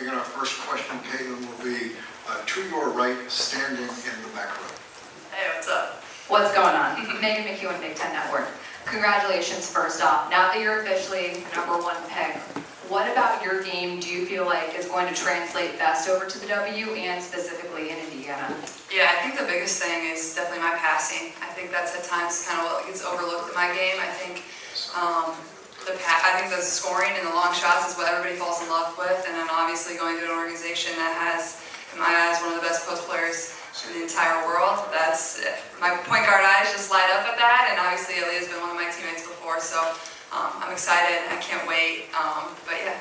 begin our first question, Caitlin, will be to your right, standing in the back row. Hey, what's up? What's going on? Megan McEwen, Big Ten Network. Congratulations first off. Now that you're officially #1 pick, what about your game do you feel like is going to translate best over to the W and specifically in Indiana? Yeah, I think the biggest thing is definitely my passing. I think that's at times kind of what gets overlooked in my game. I think I think the scoring and the long shots is what everybody falls in love with, and then obviously going to an organization that has, in my eyes, one of the best post players in the entire world. That's my point guard eyes just light up at that, and obviously Aaliyah's been one of my teammates before, so I'm excited. I can't wait. But yeah.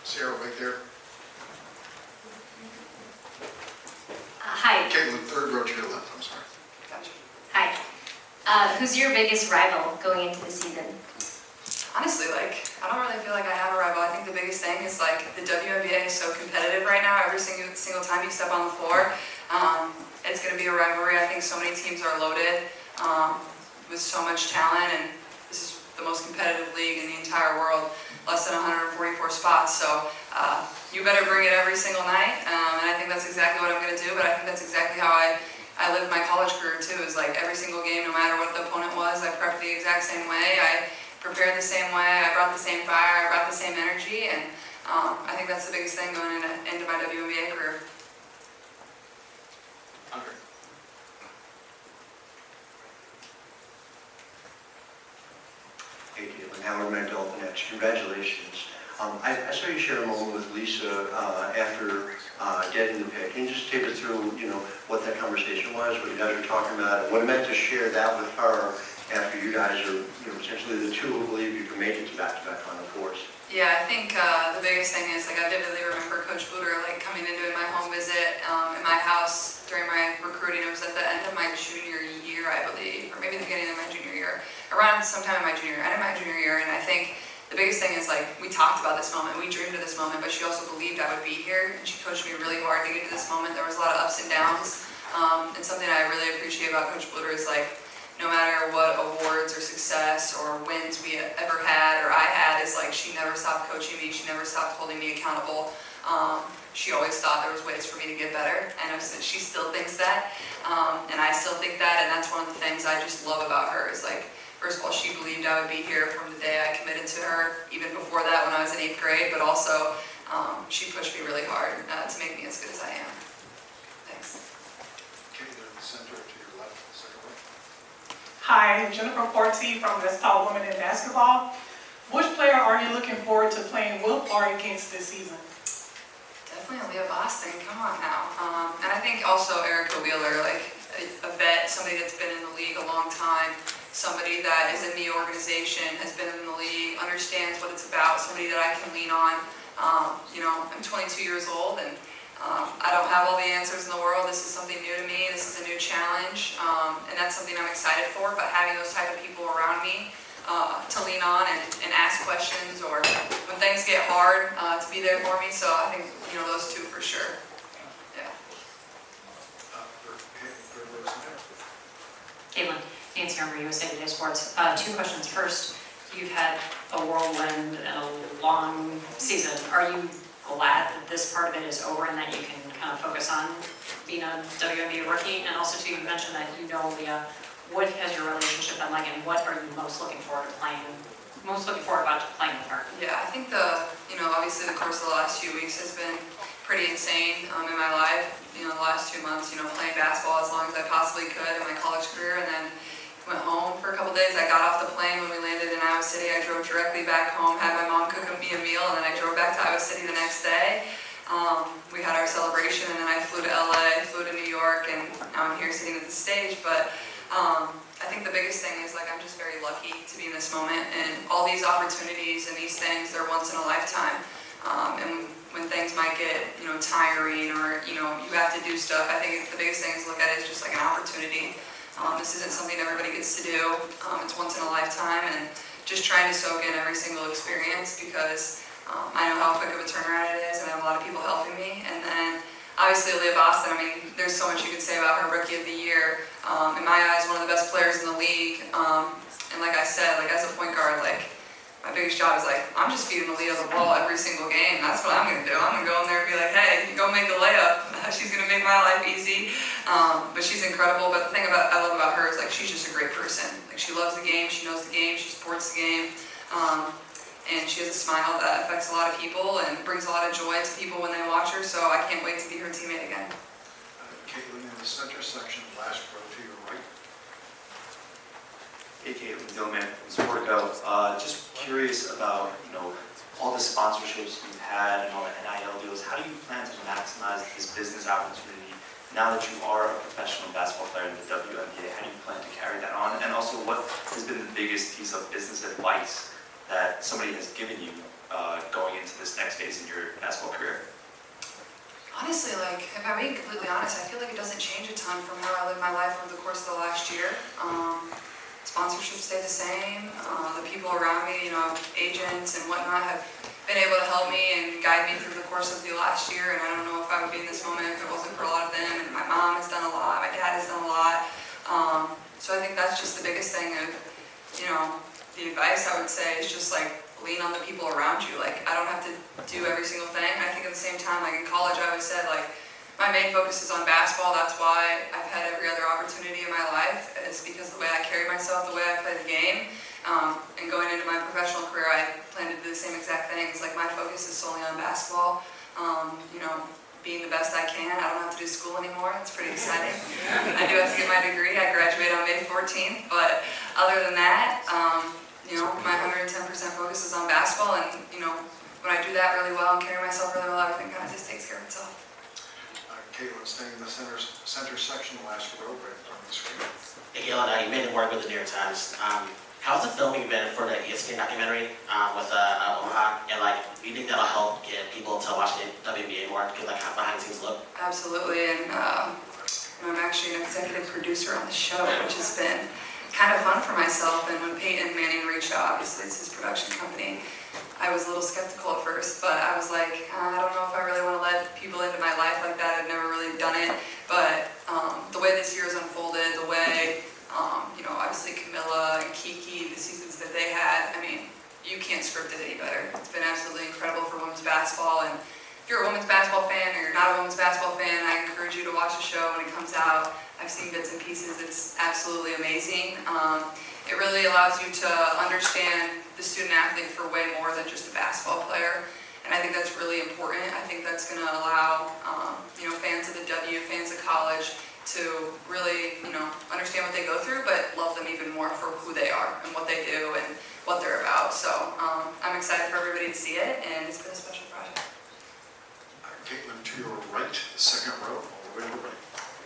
Sarah, right there. Hi. Caitlin, third row to your left. I'm sorry. Gotcha. Hi. Who's your biggest rival going into the season? Honestly, I don't really feel like I have a rival. I think the biggest thing is the WNBA is so competitive right now. Every single time you step on the floor, it's going to be a rivalry. I think so many teams are loaded with so much talent, and this is the most competitive league in the entire world. Less than 144 spots, so you better bring it every single night. And I think that's exactly what I'm going to do. But I think that's exactly how I lived my college career too. Is every single game, no matter what the opponent was, I prepped the exact same way. I prepared the same way. I brought the same fire. I brought the same energy, and I think that's the biggest thing going into my WNBA career. Andre. Hey, Caitlin, Howard McDolphin. Congratulations. I saw you share a moment with Lisa after getting the pick. Can you just take us through, what that conversation was, what you guys were talking about, and what it meant to share that with her after you guys are, essentially the two who believe you can make it to back-to-back Final Fours? Yeah, I think the biggest thing is I vividly remember Coach Booter coming into my home visit in my house during my recruiting. It was at the end of my junior year, I believe, or maybe the beginning of my junior year, around sometime in my junior year, end of my junior year, and I think the biggest thing is we talked about this moment, we dreamed of this moment, but she also believed I would be here, and she coached me really hard to get to this moment. There was a lot of ups and downs, and something I really appreciate about Coach Bluter is no matter what awards or success or wins we ever had or I had, is she never stopped coaching me, she never stopped holding me accountable. She always thought there was ways for me to get better, and she still thinks that, and I still think that, and that's one of the things I just love about her is first of all, she believed I would be here from the day I committed to her, even before that when I was in 8th grade, but also she pushed me really hard to make me as good as I am. Thanks. Okay, there in the center to your left, second row. Hi, Jennifer Forti from Let's Talk Women in Basketball. Which player are you looking forward to playing with or against this season? Definitely Aaliyah Boston, come on now. And I think also Erica Wheeler, a vet, somebody that's been in the league a long time, somebody that is in the organization, has been in the league, understands what it's about, somebody that I can lean on. I'm 22 years old, and I don't have all the answers in the world. This is something new to me. This is a new challenge, and that's something I'm excited for. But having those type of people around me to lean on and ask questions, or when things get hard, to be there for me. So I think those two for sure. Yeah. Third row center. Caitlin, Nancy Armour, USA Today Sports. Two questions. First, you've had a whirlwind and a long season. Are you glad that this part of it is over and that you can kind of focus on being a WNBA rookie? And also, too, you mentioned that Leah. What has your relationship been like, and what are you most looking forward to playing? Most looking forward about playing with her? Yeah, I think obviously the course of the last few weeks has been pretty insane in my life. The last 2 months, playing basketball as long as I possibly could in my college career, and then went home for a couple days. I got off the plane when we landed in Iowa City. I drove directly back home, had my mom cook me a meal, and then I drove back to Iowa City the next day. We had our celebration, and then I flew to LA, flew to New York, and now I'm here sitting at the stage. But I think the biggest thing is I'm just very lucky to be in this moment, and all these opportunities and these things, they're once in a lifetime. And when things might get tiring, or you have to do stuff, I think the biggest thing is look at it as just an opportunity. This isn't something everybody gets to do. It's once in a lifetime, and just trying to soak in every single experience, because I know how quick of a turnaround it is, and I have a lot of people helping me. And then obviously Aaliyah Boston, there's so much you could say about her Rookie of the Year. In my eyes, one of the best players in the league. And like I said, as a point guard, my biggest job is like, I'm just feeding Aaliyah the ball every single game. That's what I'm gonna do. I'm gonna go in there and be like, hey, go make the layup. She's gonna make my life easy. But she's incredible. But the thing I love about her is like, she's just a great person. Like, she loves the game, she knows the game, she supports the game. And she has a smile that affects a lot of people and brings a lot of joy to people when they watch her. So I can't wait to be her teammate again. Caitlin, in the center section, last row to your right. Hey, Caitlin Dillman from Sportico. Just curious about, all the sponsorships you've had and all the NIL deals. How do you plan to maximize this business opportunity now that you are a professional basketball player in the WNBA? How do you plan to carry that on? And also, what has been the biggest piece of business advice that somebody has given you going into this next phase in your basketball career? Honestly, like, if I'm being completely honest, I feel like it doesn't change a ton from how I lived my life over the course of the last year. Sponsorships stay the same. The people around me, agents and whatnot, have been able to help me and guide me through the course of the last year. And I don't know if I would be in this moment if it wasn't for a lot of them. And my mom has done a lot. My dad has done a lot. So I think that's just the biggest thing of, the advice I would say is just like lean on the people around you. Like, I don't have to do every single thing. I think at the same time, like in college, I always said like my main focus is on basketball. That's why I've had every other opportunity in my life, is because of the way I carry myself, the way I play the game. And going into my professional career, I plan to do the same exact things. Like, my focus is solely on basketball. Being the best I can. I don't have to do school anymore. It's pretty exciting. I do have to get my degree. I graduate on May 14th. But other than that, my 110% focus is on basketball. And, when I do that really well and carry myself really well, everything kind of just takes care of itself. Caitlin, staying in the center section, last row, right in front of the screen. Hey, Caitlin, you made it work with the New York Times. How's the filming been for the ESPN documentary with Omaha? And do you think that'll help get people to watch the WNBA more, get a behind the scenes look? Absolutely, and I'm actually an executive producer on the show, which has been kind of fun for myself. And when Peyton Manning reached out, obviously it's his production company, I was a little skeptical at first, but I was like, I don't know if I really want to let people into my life like that. I've never really done it, but the way this year has unfolded, the way, obviously Camilla and Kiki, the seasons that they had, I mean, you can't script it any better. It's been absolutely incredible for women's basketball, and if you're a women's basketball fan or you're not a women's basketball fan, I encourage you to watch the show when it comes out. I've seen bits and pieces. It's absolutely amazing. It really allows you to understand the student athlete for way more than just a basketball player, and I think that's really important. I think that's going to allow fans of the W, fans of college, to really understand what they go through, but love them even more for who they are and what they do and what they're about. So I'm excited for everybody to see it, and it's been a special project. Caitlin, to your right, the second row, all the way to the right.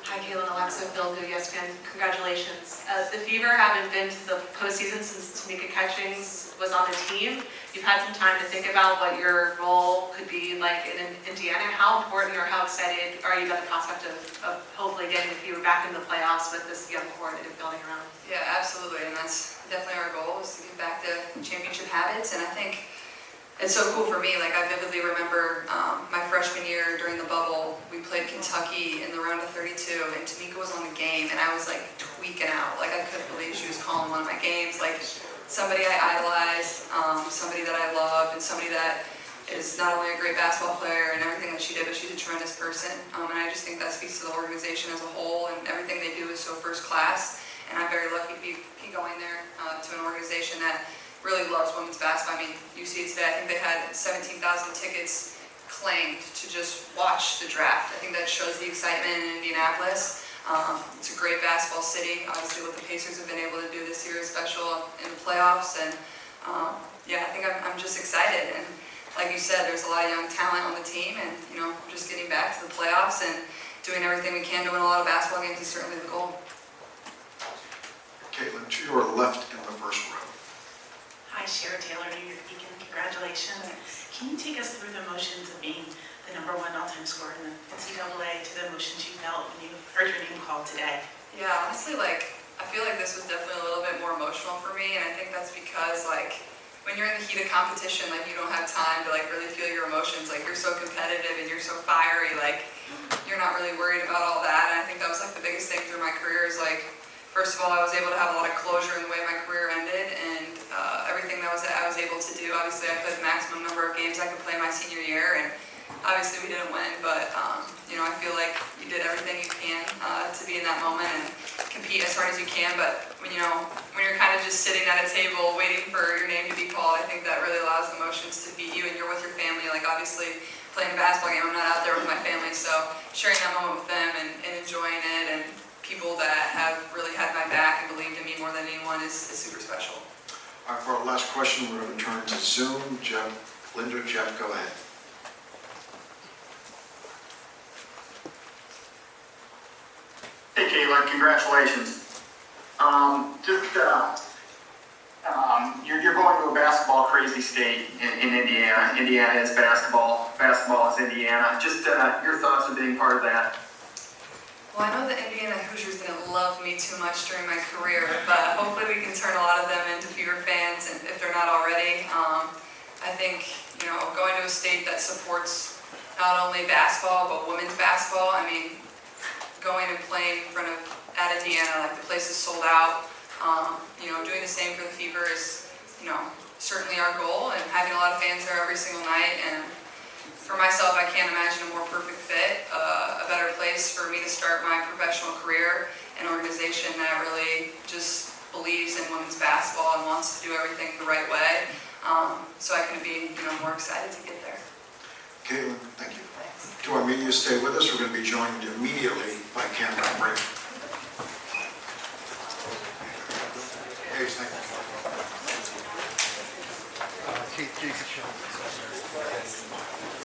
Hi, Caitlin, Alexa, Bill, ESPN. Congratulations. The Fever haven't been to the postseason since Tamika Catchings was on the team. You've had some time to think about what your role could be like in Indiana. How important or how excited are you about the prospect of hopefully getting the Fever back in the playoffs with this young core that you're building around? Yeah, absolutely, and that's definitely our goal, is to get back to championship habits. And I think it's so cool for me. Like, I vividly remember my freshman year during the bubble, we played Kentucky in the round of 32, and Tamika was on the game, and I was like tweaking out. Like, I couldn't believe she was calling one of my games. Like, somebody I idolized, somebody that I loved, and somebody that is not only a great basketball player and everything that she did, but she's a tremendous person. And I just think that speaks to the organization as a whole, and everything they do is so first class. And I'm very lucky to be going there to an organization that really loves women's basketball. I mean, you see it today. I think they had 17,000 tickets claimed to just watch the draft. I think that shows the excitement in Indianapolis. It's a great basketball city. Obviously, what the Pacers have been able to do this year is special in the playoffs. And yeah, I think I'm just excited. And like you said, there's a lot of young talent on the team, and just getting back to the playoffs and doing everything we can to win a lot of basketball games is certainly the goal. Caitlin, to your left in the first row. Hi, Shara Taylor, New York Beacon. Congratulations. Can you take us through the motions of being the #1 all-time scorer in the NCAA to the emotions you felt when you heard your name called today? Yeah, honestly, I feel like this was definitely a little bit more emotional for me, and I think that's because, when you're in the heat of competition, you don't have time to, really feel your emotions. You're so competitive and you're so fiery, you're not really worried about all that. And I think that was, the biggest thing through my career is, first of all, I was able to have a lot of closure in the way my career ended, and everything that I was able to do. Obviously, I played the maximum number of games I could play my senior year, and obviously we didn't win, but I feel like you did everything you can to be in that moment and compete as hard as you can. But when you're kind of just sitting at a table waiting for your name to be called, I think that really allows the emotions to beat you, and you're with your family. Like obviously playing a basketball game, I'm not out there with my family, so sharing that moment with them and enjoying it, and people that have really had my back and believed in me more than anyone is super special. All right, for our last question, we're going to turn to Zoom. Linda, Jeff, go ahead. Hey, Caitlin, congratulations. You're going to a basketball crazy state in Indiana. Indiana is basketball. Basketball is Indiana. Just your thoughts of being part of that. Well, I know the Indiana Hoosiers didn't love me too much during my career, but hopefully we can turn a lot of them into Fever fans, and if they're not already. I think, going to a state that supports not only basketball, but women's basketball, I mean, going and playing in front of, at Indiana, like the place is sold out. Doing the same for the Fever is, certainly our goal, and having a lot of fans there every single night. And for myself, I can't imagine a more perfect fit, a better place for me to start my professional career, an organization that really just believes in women's basketball and wants to do everything the right way. So I couldn't be, more excited to get there. Caitlin, thank you. To our media, stay with us. We're going to be joined immediately by Cameron Brink. Hey, thank you. Keith,